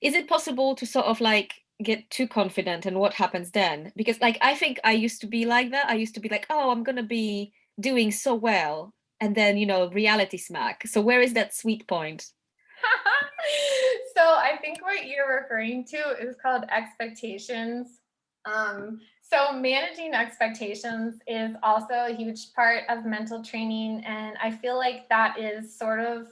is it possible to sort of like get too confident, and what happens then? Because like I think I used to be like that. I used to be like, oh, I'm gonna be doing so well, and then reality smack. So where is that sweet point? So I think what you're referring to is called expectations. So managing expectations is also a huge part of mental training. And I feel like that is sort of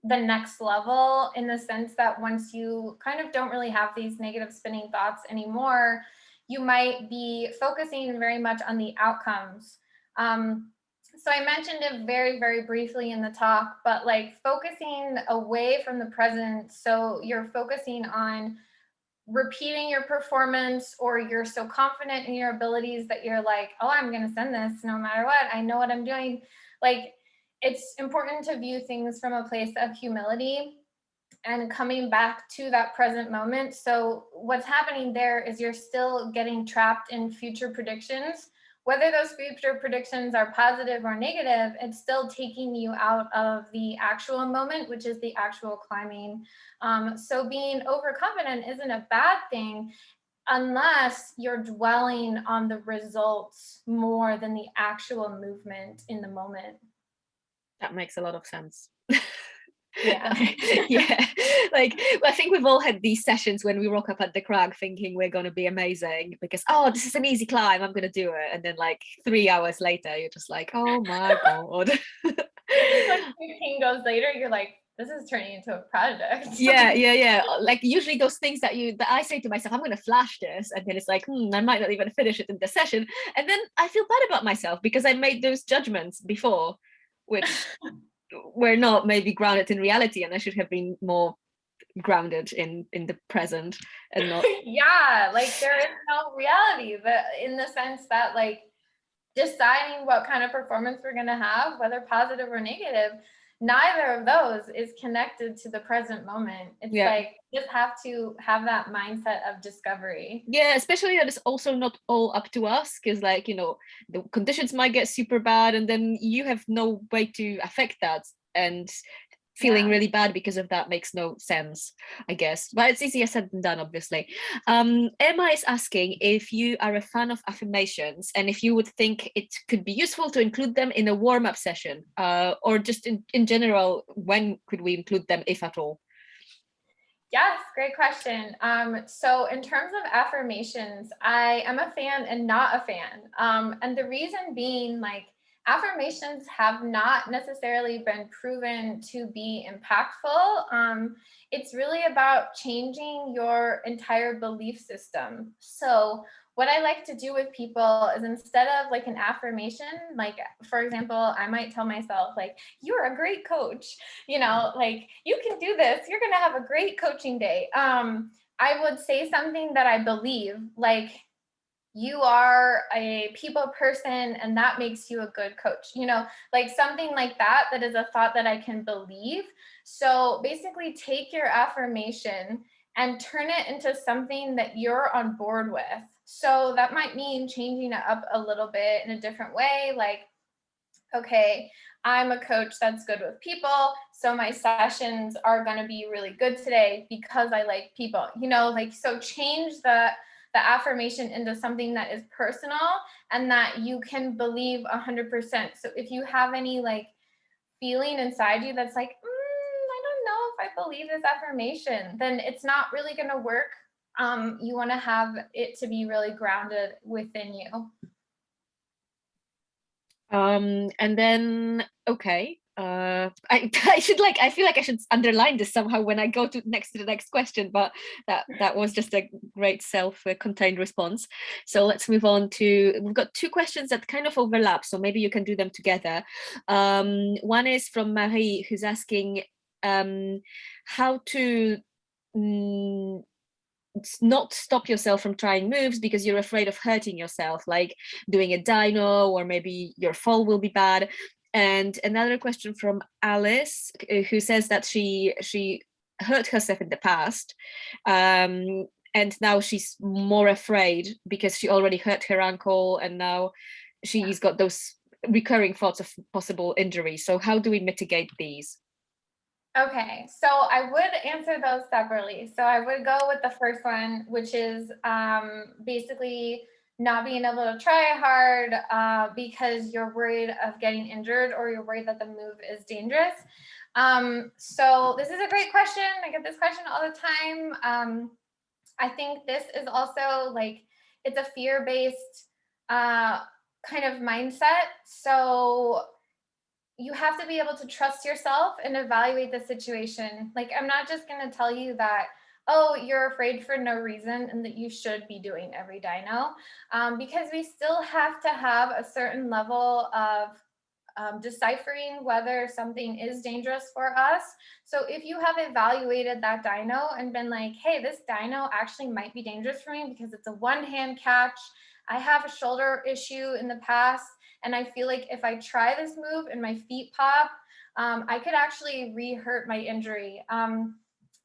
the next level, in the sense that once you kind of don't really have these negative spinning thoughts anymore, you might be focusing very much on the outcomes. So I mentioned it very, very briefly in the talk, but like focusing away from the present. So you're focusing on repeating your performance, or you're so confident in your abilities that you're like, oh, I'm going to send this no matter what. I know what I'm doing. Like, it's important to view things from a place of humility and coming back to that present moment. So what's happening there is you're still getting trapped in future predictions. Whether those future predictions are positive or negative, it's still taking you out of the actual moment, which is the actual climbing. So being overconfident isn't a bad thing, unless you're dwelling on the results more than the actual movement in the moment. That makes a lot of sense. Yeah. Yeah. Like, I think we've all had these sessions when we rock up at the crag thinking we're going to be amazing because, oh, this is an easy climb, I'm going to do it. And then like 3 hours later, you're just like, oh my God. Like 15 goes later, you're like, this is turning into a project. Yeah. Like usually those things that I say to myself, I'm going to flash this, and then it's like, I might not even finish it in the session, and then I feel bad about myself because I made those judgments before, which were not maybe grounded in reality, and I should have been more grounded in the present and not. Yeah, like there is no reality, but in the sense that like deciding what kind of performance we're going to have, whether positive or negative, neither of those is connected to the present moment. It's like you just have to have that mindset of discovery. Yeah, especially that it's also not all up to us, because like, the conditions might get super bad and then you have no way to affect that. And feeling Yeah. really bad because of that makes no sense, I guess. But it's easier said than done, obviously. Emma is asking if you are a fan of affirmations and if you would think it could be useful to include them in a warm-up session, or just in general, when could we include them, if at all? Yes, great question. So in terms of affirmations, I am a fan and not a fan. And the reason being, like, affirmations have not necessarily been proven to be impactful. It's really about changing your entire belief system. So what I like to do with people is, instead of like an affirmation, like, for example, I might tell myself, like, you're a great coach, like, you can do this, you're going to have a great coaching day. I would say something that I believe, like, you are a people person and that makes you a good coach, like something like that, that is a thought that I can believe. So basically take your affirmation and turn it into something that you're on board with. So that might mean changing it up a little bit in a different way, like, okay, I'm a coach that's good with people, so my sessions are going to be really good today because I like people, like, so change the affirmation into something that is personal and that you can believe 100%. So if you have any like feeling inside you that's like, I don't know if I believe this affirmation, then it's not really going to work. You want to have it to be really grounded within you. And then, okay, I should I feel like I should underline this somehow when I go to the next question, but that was just a great self-contained response. So let's move on to, we've got two questions that kind of overlap, so maybe you can do them together. One is from Marie, who's asking how to not stop yourself from trying moves because you're afraid of hurting yourself, like doing a dyno, or maybe your fall will be bad. And another question from Alice, who says that she hurt herself in the past, and now she's more afraid because she already hurt her ankle, and now she's got those recurring thoughts of possible injury. So how do we mitigate these? Okay, so I would answer those separately. So I would go with the first one, which is basically not being able to try hard because you're worried of getting injured, or you're worried that the move is dangerous. So this is a great question. I get this question all the time. I think this is also like, it's a fear-based kind of mindset. So you have to be able to trust yourself and evaluate the situation. Like, I'm not just going to tell you that, oh, you're afraid for no reason and that you should be doing every dyno, because we still have to have a certain level of deciphering whether something is dangerous for us. So if you have evaluated that dyno and been like, hey, this dyno actually might be dangerous for me because it's a one-hand catch, I have a shoulder issue in the past, and I feel like if I try this move and my feet pop, I could actually re-hurt my injury.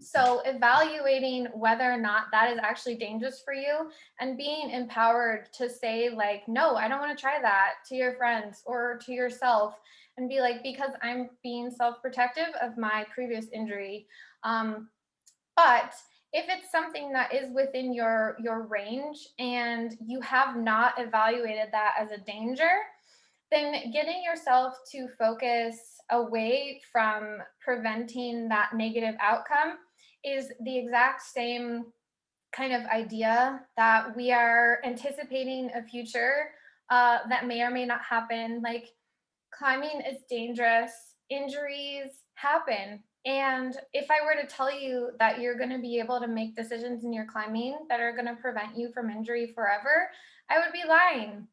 So evaluating whether or not that is actually dangerous for you, and being empowered to say like, no, I don't want to try that, to your friends or to yourself, and be like, because I'm being self-protective of my previous injury. But if it's something that is within your range and you have not evaluated that as a danger, then getting yourself to focus away from preventing that negative outcome is the exact same kind of idea that we are anticipating a future that may or may not happen. Like, climbing is dangerous, injuries happen. And if I were to tell you that you're going to be able to make decisions in your climbing that are going to prevent you from injury forever, I would be lying.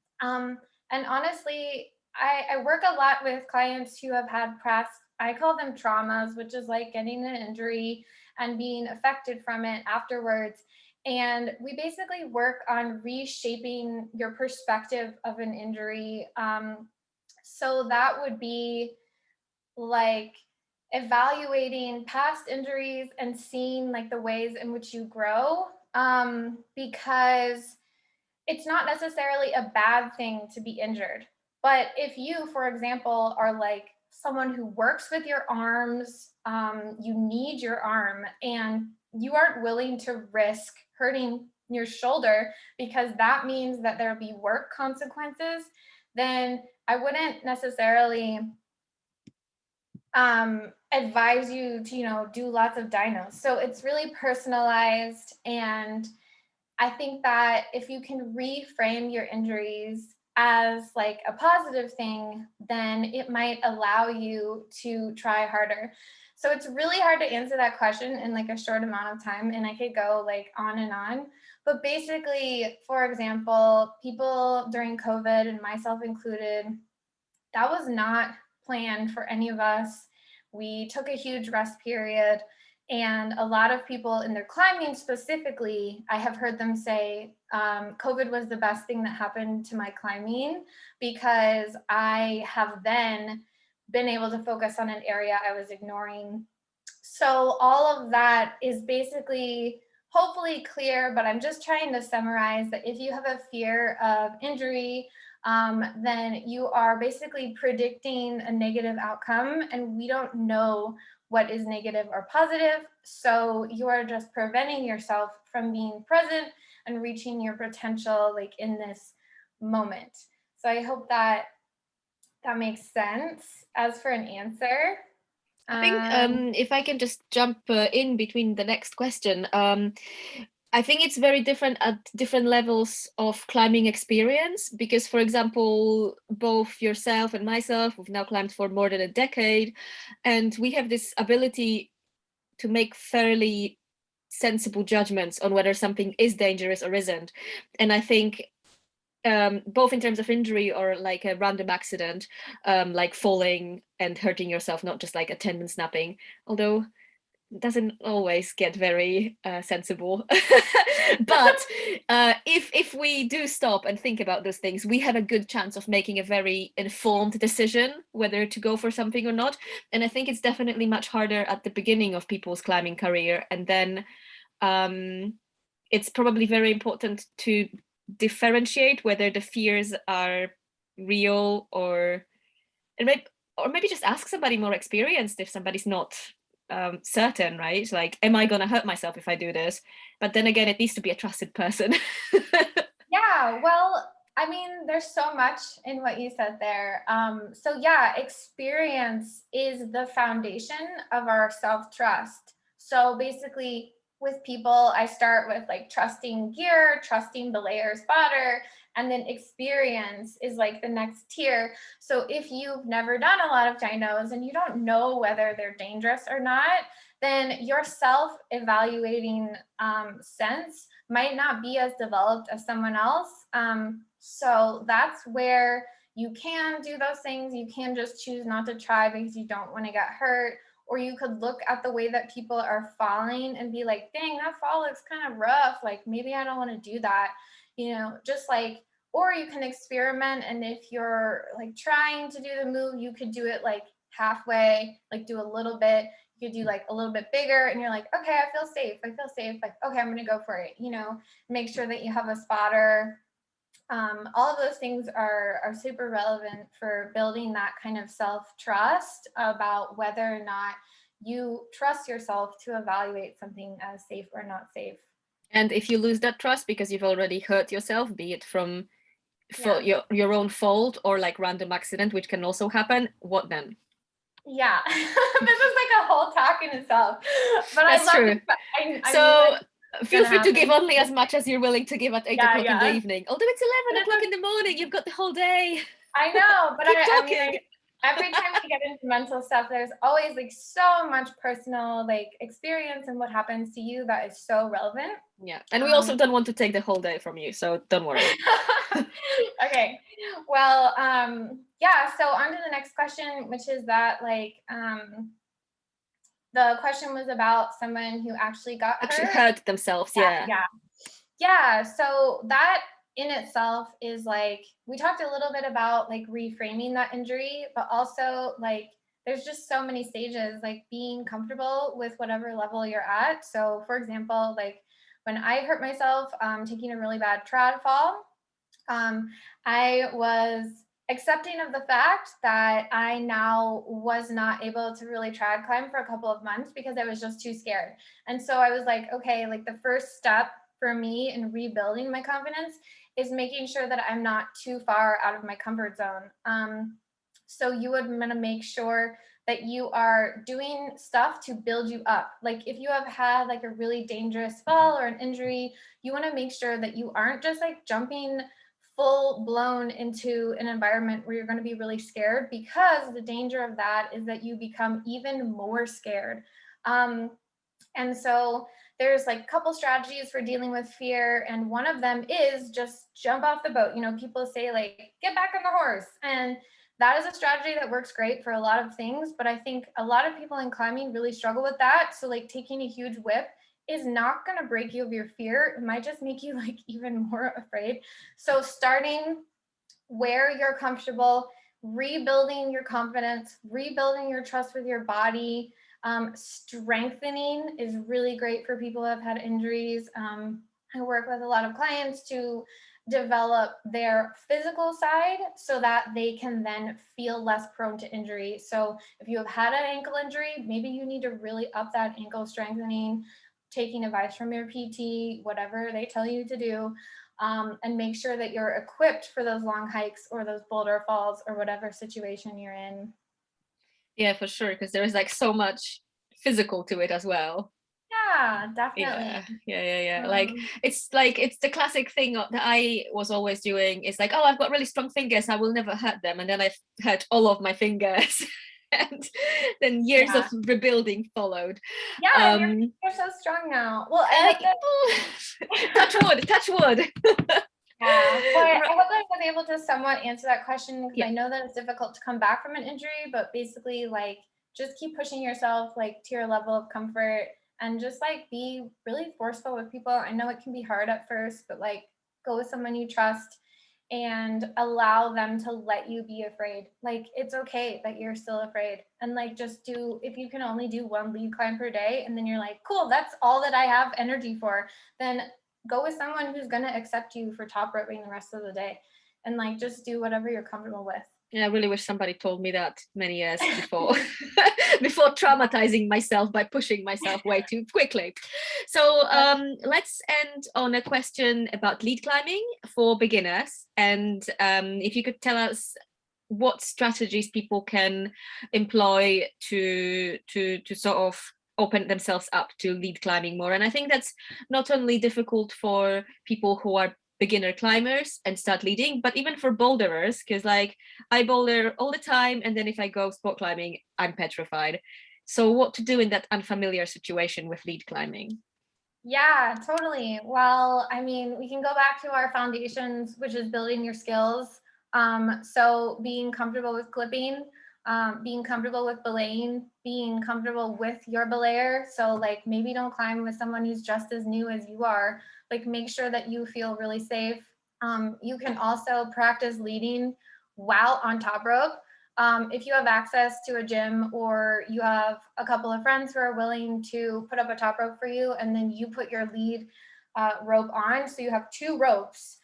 And honestly, I work a lot with clients who have had past, I call them traumas, which is like getting an injury and being affected from it afterwards. And we basically work on reshaping your perspective of an injury. So that would be like evaluating past injuries and seeing like the ways in which you grow, because it's not necessarily a bad thing to be injured. But if you, for example, are like someone who works with your arms, you need your arm, and you aren't willing to risk hurting your shoulder because that means that there'll be work consequences, then I wouldn't necessarily advise you to, do lots of dynos. So it's really personalized. And I think that if you can reframe your injuries as like a positive thing, then it might allow you to try harder. So it's really hard to answer that question in like a short amount of time. And I could go like on and on. But basically, for example, people during COVID, and myself included, that was not planned for any of us. We took a huge rest period. And a lot of people in their climbing specifically, I have heard them say, COVID was the best thing that happened to my climbing because I have then been able to focus on an area I was ignoring. So all of that is basically hopefully clear, but I'm just trying to summarize that if you have a fear of injury, then you are basically predicting a negative outcome, and we don't know what is negative or positive. So you are just preventing yourself from being present and reaching your potential like in this moment. So I hope that that makes sense. As for an answer, I think if I can just jump in between the next question, I think it's very different at different levels of climbing experience because, for example, both yourself and myself, we've now climbed for more than a decade, and we have this ability to make fairly sensible judgments on whether something is dangerous or isn't. And I think both in terms of injury or like a random accident, like falling and hurting yourself, not just like a tendon snapping, although it doesn't always get very sensible. But if we do stop and think about those things, we have a good chance of making a very informed decision whether to go for something or not. And I think it's definitely much harder at the beginning of people's climbing career. And then it's probably very important to differentiate whether the fears are real or maybe just ask somebody more experienced if somebody's not certain, right? Like, am I gonna hurt myself if I do this? But then again, it needs to be a trusted person. yeah, well, I mean, there's so much in what you said there. So yeah, experience is the foundation of our self-trust. So basically, with people, I start with like trusting gear, trusting the layer spotter, and then experience is like the next tier. So if you've never done a lot of dynos and you don't know whether they're dangerous or not, then your self-evaluating sense might not be as developed as someone else. So that's where you can do those things. You can just choose not to try because you don't want to get hurt. Or you could look at the way that people are falling and be like, dang, that fall looks kind of rough. Like, maybe I don't want to do that, just like, or you can experiment. And if you're like trying to do the move, you could do it like halfway, like do a little bit. You could do like a little bit bigger and you're like, okay, I feel safe. Like, okay, I'm going to go for it. Make sure that you have a spotter. All of those things are super relevant for building that kind of self-trust about whether or not you trust yourself to evaluate something as safe or not safe. And if you lose that trust because you've already hurt yourself, be it from your own fault or like random accident, which can also happen, what then? Yeah, this is like a whole talk in itself. But that's true. So feel free to give only as much as you're willing to give at 8 o'clock in the evening. Although it's 11 o'clock in the morning, you've got the whole day. I know, but I mean, every time we get into mental stuff, there's always like so much personal like experience and what happens to you that is so relevant. Yeah, and we also don't want to take the whole day from you, so don't worry. Okay, well, yeah, so on to the next question, which is that like the question was about someone who actually hurt themselves. Yeah, so that in itself is like, we talked a little bit about like reframing that injury, but also like there's just so many stages, like being comfortable with whatever level you're at. So for example, like when I hurt myself taking a really bad trad fall, I was accepting of the fact that I now was not able to really trad climb for a couple of months because I was just too scared. And so I was like, okay, like the first step for me in rebuilding my confidence is making sure that I'm not too far out of my comfort zone. So you would want to make sure that you are doing stuff to build you up. Like if you have had like a really dangerous fall or an injury, you want to make sure that you aren't just like jumping full blown into an environment where you're going to be really scared, because the danger of that is that you become even more scared. And so there's like a couple strategies for dealing with fear, and one of them is just jump off the boat. You know, people say like get back on the horse, and that is a strategy that works great for a lot of things, but I think a lot of people in climbing really struggle with that. So like taking a huge whip is not going to break you of your fear. It might just make you like even more afraid. So starting where you're comfortable, rebuilding your confidence, rebuilding your trust with your body. Strengthening is really great for people who have had injuries. I work with a lot of clients to develop their physical side so that they can then feel less prone to injury. So if you have had an ankle injury, maybe you need to really up that ankle strengthening, taking advice from your PT, whatever they tell you to do, and make sure that you're equipped for those long hikes or those boulder falls or whatever situation you're in. Yeah, for sure, because there is like so much physical to it as well. Yeah, definitely. Yeah. Like it's the classic thing that I was always doing. It's like, oh, I've got really strong fingers, I will never hurt them, and then I've hurt all of my fingers. And then years of rebuilding followed. Yeah, you're so strong now. Well, touch wood. Yeah, well, I hope I was able to somewhat answer that question, because Yeah. I know that it's difficult to come back from an injury, but basically like just keep pushing yourself like to your level of comfort, and just like be really forceful with people. I know it can be hard at first, but like go with someone you trust and allow them to let you be afraid. Like it's okay that you're still afraid, and like just do, if you can only do one lead climb per day and then you're like, cool, that's all that I have energy for, then go with someone who's going to accept you for top roping the rest of the day, and like just do whatever you're comfortable with. Yeah, I really wish somebody told me that many years before before traumatizing myself by pushing myself way too quickly. So let's end on a question about lead climbing for beginners, and if you could tell us what strategies people can employ to sort of open themselves up to lead climbing more. And I think that's not only difficult for people who are beginner climbers and start leading, but even for boulderers, because like I boulder all the time, and then if I go sport climbing, I'm petrified. So what to do in that unfamiliar situation with lead climbing? Yeah, totally. Well, I mean, we can go back to our foundations, which is building your skills. So being comfortable with clipping, being comfortable with belaying, being comfortable with your belayer. So like maybe don't climb with someone who's just as new as you are. Like make sure that you feel really safe. You can also practice leading while on top rope. If you have access to a gym, or you have a couple of friends who are willing to put up a top rope for you, and then you put your lead rope on, so you have two ropes,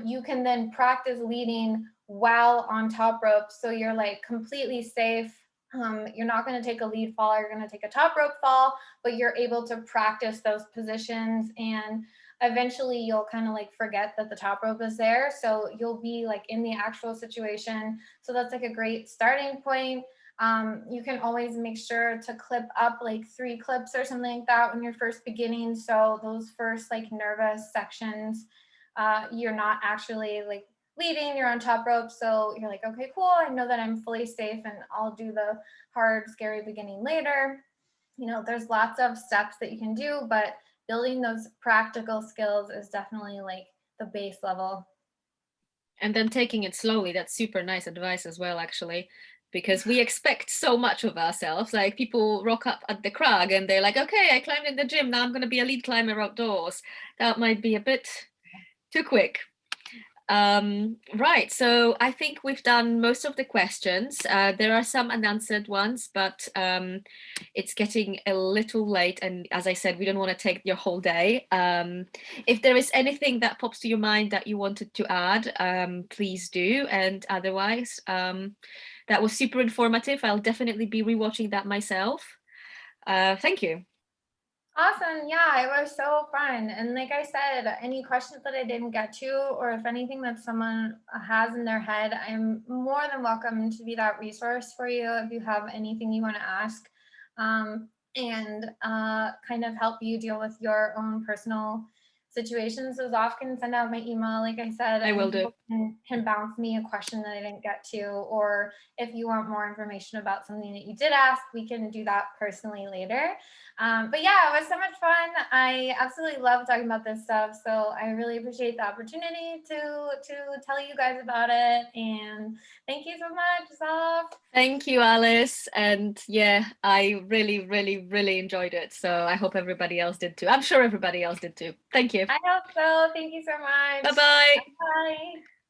you can then practice leading while on top rope, so you're like completely safe. You're not going to take a lead fall, you're going to take a top rope fall, but you're able to practice those positions, and eventually you'll kind of like forget that the top rope is there, so you'll be like in the actual situation. So that's like a great starting point. You can always make sure to clip up like 3 clips or something like that when you're first beginning, so those first like nervous sections, you're not actually like leading, you're on top rope, so you're like, okay, cool, I know that I'm fully safe, and I'll do the hard scary beginning later. You know, there's lots of steps that you can do, but building those practical skills is definitely like the base level. And then taking it slowly, that's super nice advice as well, actually, because we expect so much of ourselves. Like people rock up at the crag and they're like, okay, I climbed in the gym, now I'm going to be a lead climber outdoors. That might be a bit too quick. Right, so I think we've done most of the questions. There are some unanswered ones, but it's getting a little late, and as I said, we don't want to take your whole day. If there is anything that pops to your mind that you wanted to add, please do, and otherwise, that was super informative. I'll definitely be rewatching that myself. Thank you. Awesome. Yeah, it was so fun. And like I said, any questions that I didn't get to, or if anything that someone has in their head, I'm more than welcome to be that resource for you if you have anything you want to ask, and kind of help you deal with your own personal situations. So Zof can send out my email, like I said, I will and do. people can bounce me a question that I didn't get to, or if you want more information about something that you did ask, we can do that personally later. But yeah, it was so much fun. I absolutely love talking about this stuff. So I really appreciate the opportunity to tell you guys about it. And thank you so much, Zof. Thank you, Alice. And yeah, I really, really, really enjoyed it. So I hope everybody else did too. I'm sure everybody else did too. Thank you. I hope so. Thank you so much. Bye-bye. Bye.